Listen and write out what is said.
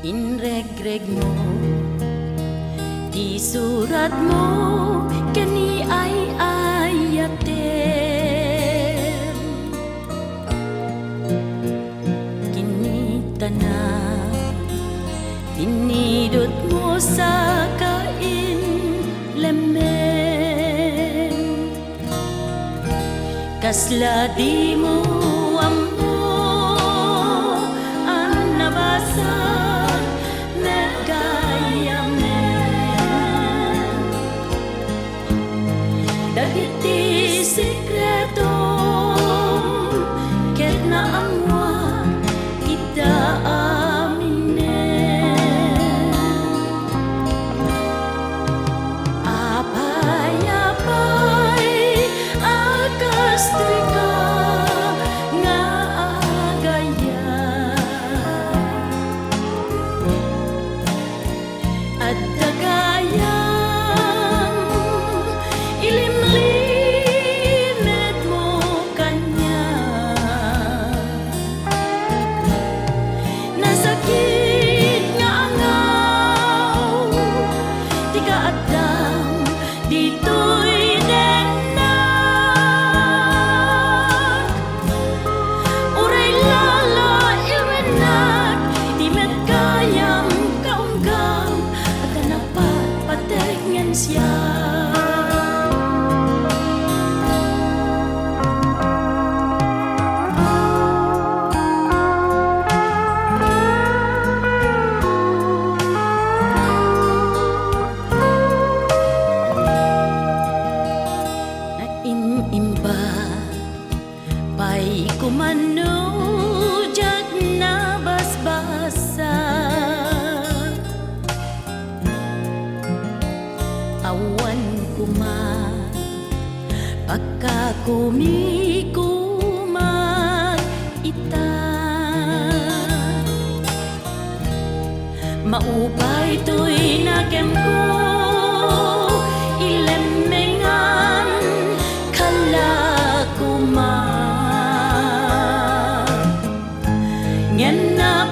Inregreg mo, di surat mo, kani ay ayaten. Kinita na, tinidot mo sa kain lemen. Kasla di mo amo ang nabasa dagiti sikreto ket naamwa kita aminen. Apay-apay akas trika nga agaya at dagaya ilimlimet mo kanya. Nasakit nga angaw, di ka addam dito'y denak. Uray lala iwenak, di met kayang kaunggam at napapateg siya. Imba pa'y kumano jak na basbasa awan kuma pagkakumikuman ita maupay to'y nakem ko ilemengan kala kuma ngen na